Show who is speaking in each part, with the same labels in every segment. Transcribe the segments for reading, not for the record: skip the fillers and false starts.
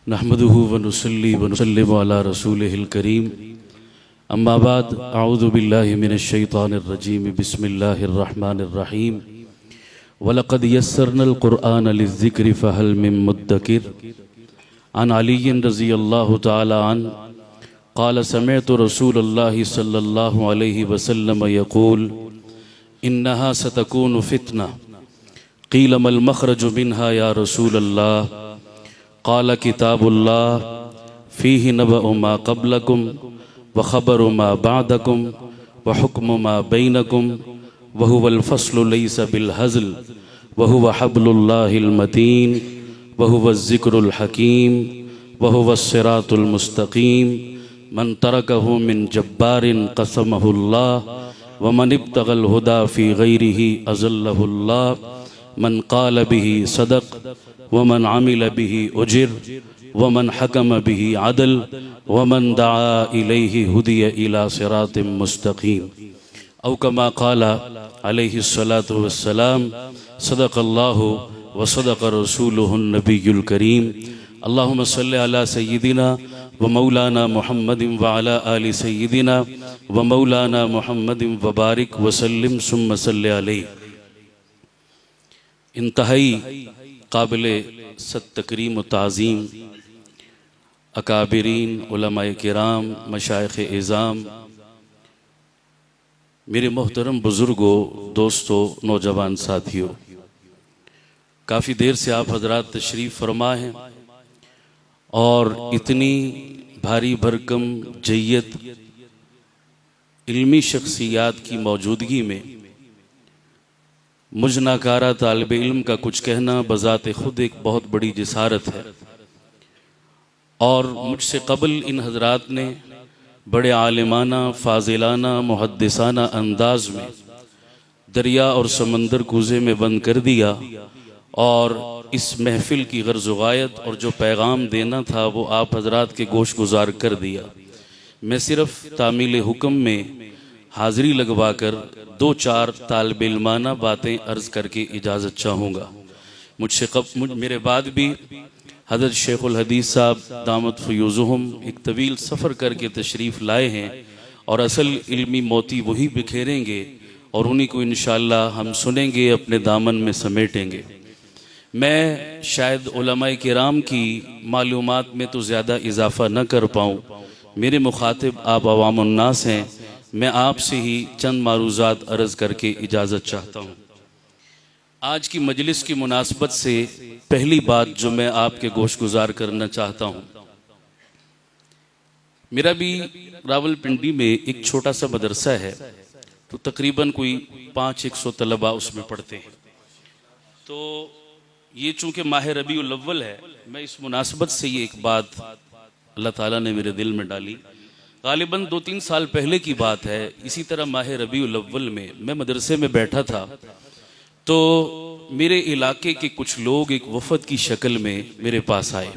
Speaker 1: नहमदुहु व नुसल्ली व नुसल्लिमु अला रसूलिहिल करीम अम्मा बाद अऊज़ु बिल्लाहि मिनश शैतानिर रजीम बिस्मिल्लाहिर रहमानिर रहीम वलक़द यस्सरनल क़ुरआन लिज़्ज़िक्रि फ़हल मिन मुद्दकिर अन अली रज़ियल्लाहु तआला अन्हु क़ाल समिअतु रसूलल्लाहि सल्लल्लाहु अलैहि वसल्लम यक़ूल इन्नहा सतकूनु फ़ितना क़ील मल मख़रजु मिन्हा या रसूलल्लाह क़ाल किताबुल्लाह फ़ीहि नबअु मा क़ब्लकुम व ख़बरु मा बअदकुम व हुक्मु मा बैनकुम व हुवल फ़स्लु लैसा बिल हज़्ल व हुव हब्लुल्लाहिल मतीन व हुवज़ ज़िक्रुल हकीम व हुवस सिरातुल मुस्तक़ीम मन तरकहु मिन जब्बारिन क़समहुल्लाह व मन इब्तग़ल हुदा फ़ी ग़ैरिही अज़ल्लहुल्लाह मन क़ाल बिही सदक़ व मन अमिल बिही उजिर व मन हकम बिही अदल व मन दआ इलैहि हुदिय इला सिरातिम मुस्तक़ीम औ कमा क़ाला अलैहि सलातु वस्सलाम सदक़ल्लाहु व सदक़ रसूलुहुन नबियुल करीम अल्लाहुम्मा सल्लि अला सय्यिदिना व मौलाना मुहम्मदिन व अला आलि सय्यिदिना व मौलाना मुहम्मदिन व बारिक व सल्लिम सुम्मा सल्लि अलैहि। इंतहाई काबिल सत तकरीम व ताज़ीम अकाबिरीन उलमाए किराम मशाइख़ इज़ाम, मेरे मोहतरम बुज़ुर्गों, दोस्तों, नौजवान साथियों, काफ़ी देर से आप हजरात तशरीफ़ फरमा हैं और इतनी भारी भरकम जय्यत इल्मी शख्सियात की मौजूदगी में मुझ नाकारा तालिब इल्म का कुछ कहना बज़ात खुद एक बहुत बड़ी जिसारत है। और मुझसे कबल इन हजरात ने बड़े आलिमाना, फाजिलाना, मुहद्दिसाना अंदाज में दरिया और समंदर कूज़े में बंद कर दिया और इस महफिल की गर्ज़ गायत और जो पैगाम देना था वो आप हजरात के गोश गुजार कर दिया। मैं सिर्फ़ तामील हुक्म में हाज़िरी लगवा कर दो चार तालिब इल्माना बातें अर्ज़ करके इजाज़त चाहूँगा। मेरे बाद भी हज़रत शेखुल हदीस साहब दामत फ़यूज़ुहुम एक तवील सफ़र करके तशरीफ़ लाए हैं और असल इल्मी मोती वही बिखेरेंगे और उन्हीं को इंशाअल्लाह हम सुनेंगे, अपने दामन में समेटेंगे। मैं शायद उलमाए किराम की मालूमात में तो ज़्यादा इजाफ़ा न कर पाऊँ, मेरे मुखातिब आप अवामुन्नास हैं, मैं आपसे ही चंद मारूज़ात अर्ज़ करके इजाज़त चाहता हूँ। आज की मजलिस की मुनासबत से पहली बात जो मैं आपके गोश गुजार करना चाहता हूँ, मेरा भी रावलपिंडी में एक छोटा सा मदरसा है, तो तकरीबन कोई 500-100 तलबा उसमें पढ़ते हैं। तो ये चूँकि माह रबीउल अव्वल है, मैं इस मुनासबत से ये एक बात अल्लाह ताला ने मेरे दिल में डाली। गालिबन 2-3 साल पहले की बात है, इसी तरह माह रबीउल अव्वल में मैं मदरसे में बैठा था, तो मेरे इलाके के कुछ लोग एक वफ़द की शक्ल में मेरे पास आए।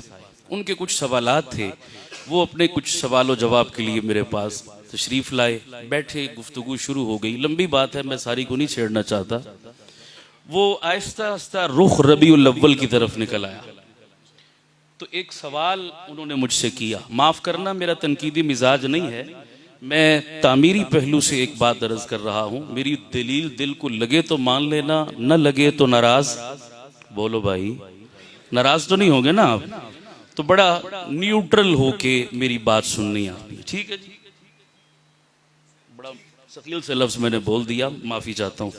Speaker 1: उनके कुछ सवालात थे, वो अपने कुछ सवाल व जवाब के लिए मेरे पास तशरीफ़ लाए, बैठे, गुफ्तगू शुरू हो गई। लंबी बात है, मैं सारी को नहीं छेड़ना चाहता। वो आहिस्ता आहिस्ता रुख रबीउल अव्वल की तरफ निकल आया। तो एक सवाल उन्होंने मुझसे किया, माफ़ करना मेरा तनकीदी मिजाज नहीं है, मैं तामीरी पहलू से एक बात अर्ज़ कर रहा हूँ। मेरी दलील दिल को लगे तो मान लेना, न लगे तो नाराज़। बोलो भाई, नाराज़ तो नहीं होंगे ना आप? तो बड़ा न्यूट्रल होके मेरी बात सुननी आपने, ठीक है जी? बड़ा सकील से लफ्ज़ मैंने बोल दिया, माफ़ी चाहता हूँ।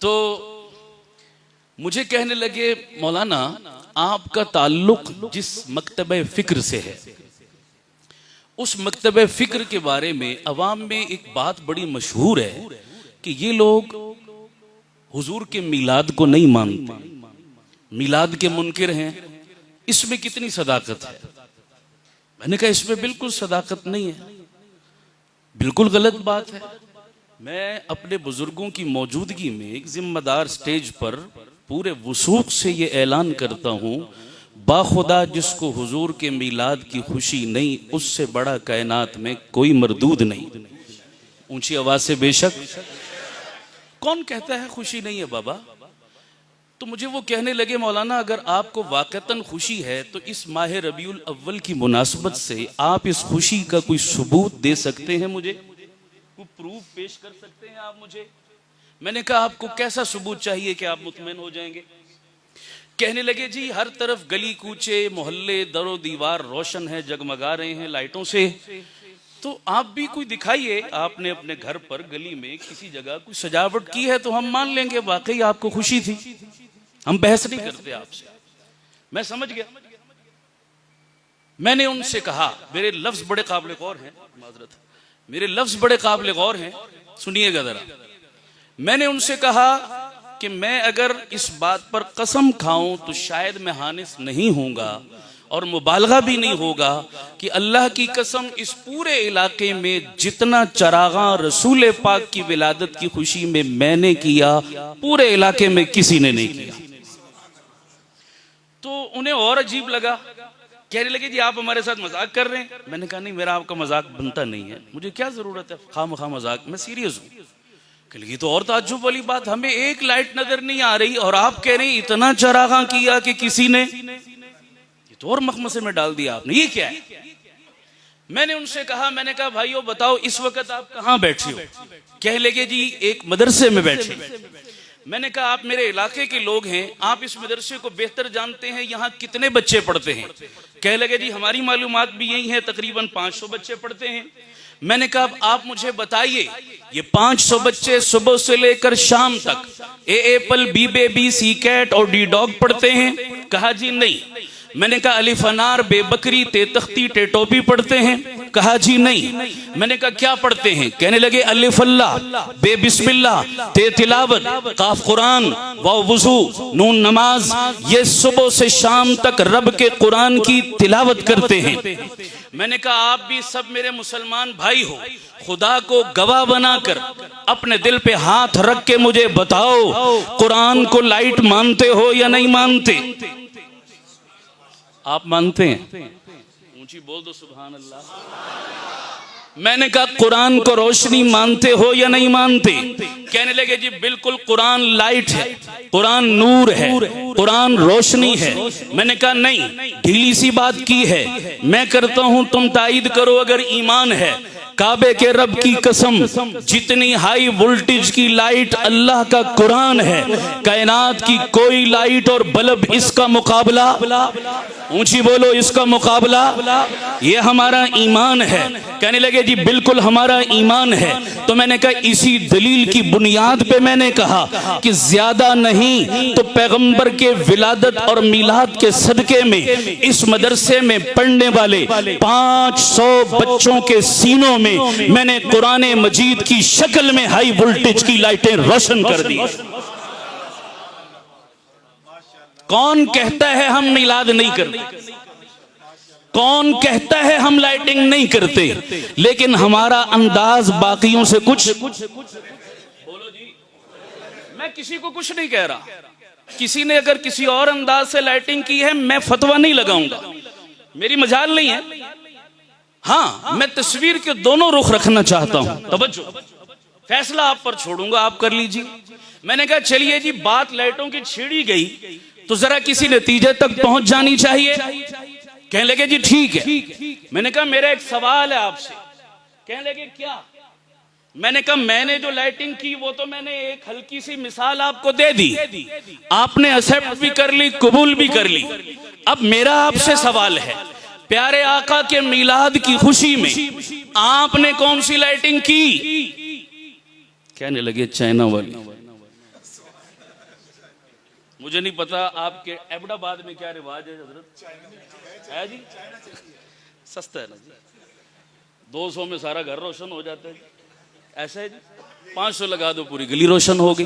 Speaker 1: तो मुझे कहने लगे, मौलाना आपका ताल्लुक जिस मकतबे फ़िक्र से है, उस मकतबे फ़िक्र के बारे में अवाम में एक बात बड़ी मशहूर है कि ये लोग हुजूर के मीलाद को नहीं मानते, मीलाद के मुनकिर हैं, इसमें कितनी सदाकत है? मैंने कहा इसमें बिल्कुल सदाकत नहीं है, बिल्कुल गलत बात है। मैं अपने बुजुर्गों की मौजूदगी में एक जिम्मेदार स्टेज पर पूरे वसूख से ये ऐलान करता हूँ, बाखुदा जिसको हुजूर के मीलाद की खुशी नहीं, उससे बड़ा कायनात में कोई मरदूद नहीं। ऊंची आवाज से बेशक। कौन कहता है खुशी नहीं है बाबा? तो मुझे वो कहने लगे, मौलाना अगर आपको वाक़तन खुशी है तो इस माह रबीउल अव्वल की मुनासबत से आप इस खुशी का कोई सबूत दे सकते हैं, मुझे कोई प्रूफ पेश कर सकते हैं आप मुझे। मैंने कहा आपको कैसा सबूत चाहिए कि आप मुतमईन हो जाएंगे। कहने लगे जी हर तरफ गली कूचे मोहल्ले दरो दीवार रोशन है, जगमगा रहे हैं लाइटों से, तो आप भी कोई दिखाइए, आपने अपने घर पर गली में किसी जगह कोई सजावट की है तो हम मान लेंगे वाकई आपको खुशी थी, हम बहस नहीं करते आपसे। मैं समझ गया। मैंने उनसे कहा, मेरे लफ्ज बड़े काबिल गौर हैं, माजरत, मेरे लफ्ज बड़े काबिल गौर हैं, सुनिएगा जरा। मैंने उनसे कहा कि मैं अगर इस बात पर कसम खाऊं तो शायद मैं हानिस नहीं होऊंगा और मुबालगा भी नहीं होगा कि अल्लाह की कसम इस पूरे इलाके में जितना चरागा रसूल पाक की विलादत की खुशी में मैंने किया, पूरे इलाके में किसी ने नहीं किया। तो उन्हें और अजीब लगा, कहने लगे जी आप हमारे साथ मजाक कर रहे हैं। मैंने कहा नहीं, मेरा आपका मजाक बनता नहीं है, मुझे क्या जरूरत है खामखा मजाक, मैं सीरियस हूँ। ये तो और ताज्जुब वाली बात, हमें एक लाइट नजर नहीं आ रही और आप कह रहे हैं इतना चरागा किया कि किसी ने, ये तो और मखमसे में डाल दिया आपने, ये क्या है। मैंने उनसे कहा, मैंने कहा भाइयों बताओ इस वक्त आप कहाँ बैठे हो। कह लगे जी एक मदरसे में बैठे। मैंने कहा आप मेरे इलाके के लोग हैं, आप इस मदरसे को बेहतर जानते हैं, यहाँ कितने बच्चे पढ़ते हैं। कह लगे जी हमारी मालूमात भी यही है, तकरीबन 500 बच्चे पढ़ते हैं। मैंने कहा अब आप मुझे बताइए ये 500 बच्चे सुबह से लेकर शाम तक ए एप्पल बी बेबी सी कैट और डी डॉग पढ़ते हैं। कहा जी नहीं। मैंने कहा अलिफ अनार बे बकरी ते तख्ती टे टोपी पढ़ते हैं। कहा जी नहीं। मैंने कहा क्या पढ़ते हैं। कहने लगे अलिफ अल्लाह बे बिस्मिल्लाह ते तिलावत काफ कुरान वाव वुजू नून नमाज, ये सुबह से शाम तक रब के कुरान की तिलावत करते हैं। मैंने कहा आप भी सब मेरे मुसलमान भाई हो, खुदा को गवाह बनाकर अपने दिल पे हाथ रख के मुझे बताओ कुरान को लाइट मानते हो या नहीं मानते। आप मानते हैं? ऊंची बोल दो सुभान अल्लाह। मैंने कहा कुरान को रोशनी मानते हो या नहीं मानते। कहने लगे जी बिल्कुल, कुरान लाइट है, कुरान नूर है, कुरान रोशनी है। मैंने कहा नहीं, ढीली सी बात की है, मैं करता हूं तुम तायीद करो अगर ईमान है। काबे के रब की कसम, जितनी हाई वोल्टेज की लाइट अल्लाह का कुरान है, कायनात की कोई लाइट और बल्ब इसका मुकाबला, ऊंची बोलो इसका मुकाबला, ये हमारा ईमान है। कहने लगे जी बिल्कुल हमारा ईमान है। तो मैंने कहा इसी दलील की बुनियाद पे मैंने कहा कि ज्यादा नहीं तो पैगंबर के विलादत और मिलाद के सदके में इस मदरसे में पढ़ने वाले 500 बच्चों के सीनों में मैंने कुरान मजीद की शक्ल में हाई वोल्टेज की लाइटें रोशन कर दी। कौन कहता है हम मिलाद नहीं करते? कौन कहता है हम लाइटिंग नहीं करते? लेकिन हमारा अंदाज बाकियों से कुछ बोलो जी। मैं किसी को कुछ नहीं कह रहा, किसी ने अगर किसी और अंदाज से लाइटिंग की है मैं फतवा नहीं लगाऊंगा, मेरी मजाल नहीं है। हाँ, मैं तस्वीर के दोनों रुख रखना चाहता हूं, तवज्जो, फैसला आप पर छोड़ूंगा, आप कर लीजिए। मैंने कहा चलिए जी बात लाइटों की छेड़ी गई तो जरा किसी नतीजे तक पहुंच जानी चाहिए। कहने लगे जी ठीक है। मैंने कहा मेरा एक सवाल है आपसे। कहने लगे क्या? मैंने कहा मैंने जो लाइटिंग की वो तो मैंने एक हल्की सी मिसाल आपको दे दी, आपने एक्सेप्ट भी कर ली, कबूल भी कर ली। अब मेरा आपसे सवाल है, प्यारे आका के मिलाद की खुशी में आपने कौन सी लाइटिंग की? कहने लगे चाइना वाली। मुझे नहीं पता आपके अहमदाबाद में क्या रिवाज है हजरत, है जी? सस्ता है ना जी, 200 में सारा घर रोशन हो जाता है, ऐसा है जी। 500 लगा दो पूरी गली रोशन हो गई,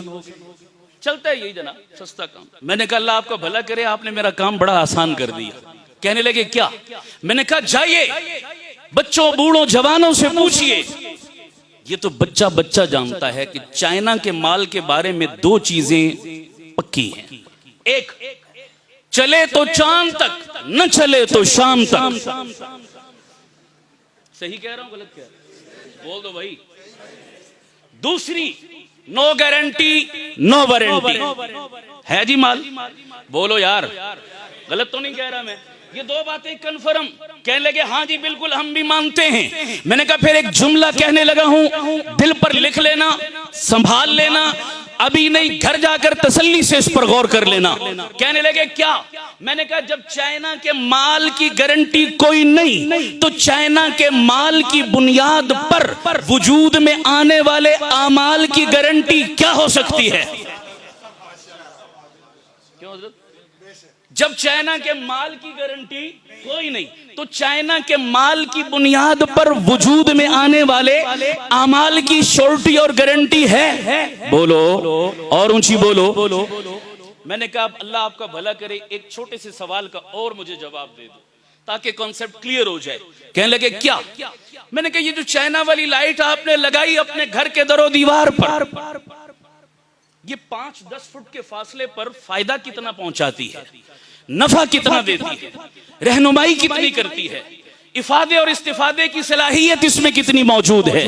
Speaker 1: चलता है यही जनाब, सस्ता काम। मैंने कहा अल्लाह आपका भला करे, आपने मेरा काम बड़ा आसान कर दिया। कहने लगे क्या? मैंने कहा जाइए बच्चों बूढ़ों जवानों से पूछिए। ये तो बच्चा बच्चा जानता है कि चाइना के माल के बारे में 2 चीजें पक्की हैं। एक, चले तो चांद तक, न चले तो शाम तक। सही कह रहा हूं गलत कह रहा हूं? बोल दो भाई। दूसरी, नो गारंटी नो वारंटी है जी माल। बोलो यार, गलत तो नहीं कह रहा मैं? ये दो बातें कन्फर्म। कहने लगे हाँ जी बिल्कुल हम भी मानते हैं। मैंने कहा फिर एक जुमला कहने लगा हूं, दिल पर लिख लेना, संभाल लेना, अभी नहीं घर जाकर तसल्ली से इस पर गौर कर लेना। कहने लगे क्या? मैंने कहा जब चाइना के माल की गारंटी कोई नहीं तो चाइना के माल की बुनियाद पर वजूद में आने वाले आमाल की गारंटी क्या हो सकती है? क्यों? जब चाइना के माल की गारंटी कोई नहीं तो चाइना के माल की बुनियाद पर वजूद में आने वाले आमाल की श्योरिटी और गारंटी है। बोलो और ऊंची बोलो। मैंने कहा अल्लाह आपका भला करे, एक छोटे से सवाल का और मुझे जवाब दे दो ताकि कॉन्सेप्ट क्लियर हो जाए। कहने लगे क्या? मैंने कहा ये जो चाइना वाली लाइट आपने लगाई अपने घर के दरो दीवार पर, ये 5-10 फुट के फासले पर फायदा कितना पहुंचाती है, नफा कितना देती है, रहनुमाई कितनी करती है, इफादे और इस्तिफादे की सलाहियत इसमें कितनी मौजूद है?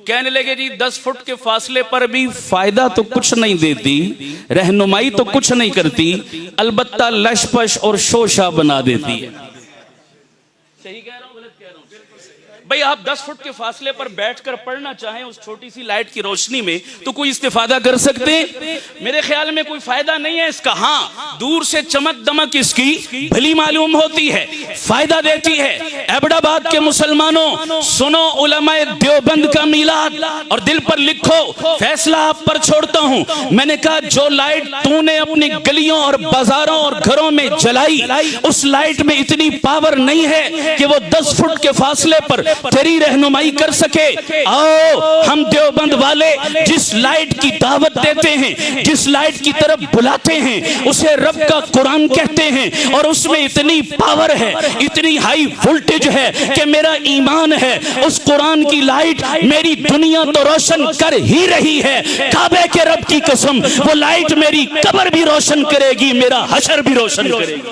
Speaker 1: कहने लगे जी 10 फुट के फासले पर भी फायदा तो कुछ नहीं देती, रहनुमाई तो कुछ नहीं करती, अलबत्ता लशपश और शोशा बना देती है। सही कह रहा हूं गलत कह रहा हूं? भाई आप 10 फुट के फासले पर बैठकर पढ़ना चाहें उस छोटी सी लाइट की रोशनी में तो कोई इस्तिफादा कर सकते हैं? मेरे ख्याल में कोई फायदा नहीं है इसका। हाँ, दूर से चमक दमक इसकी भली मालूम होती है, फायदा देती है। अहमदाबाद के मुसलमानों सुनो उलमाए देवबंद का मीलाद और दिल पर लिखो, फैसला आप पर छोड़ता हूं। मैंने कहा जो लाइट तूने अपनी गलियों और बाजारों और घरों में जलाई उस लाइट में इतनी पावर नहीं है कि वो 10 फुट के फासले पर तेरी रहनुमाई कर सके। आओ हम देवबंद वाले जिस लाइट की दावत देते हैं, जिस लाइट की तरफ बुलाते हैं उसे रब का कुरान कहते हैं और उसमें इतनी पावर है, इतनी हाई वोल्टेज है कि मेरा ईमान है उस कुरान की लाइट मेरी दुनिया तो रोशन कर ही रही है। काबे के रब की कसम वो लाइट मेरी कब्र भी रोशन करेगी, मेरा हशर भी रोशन करेगी।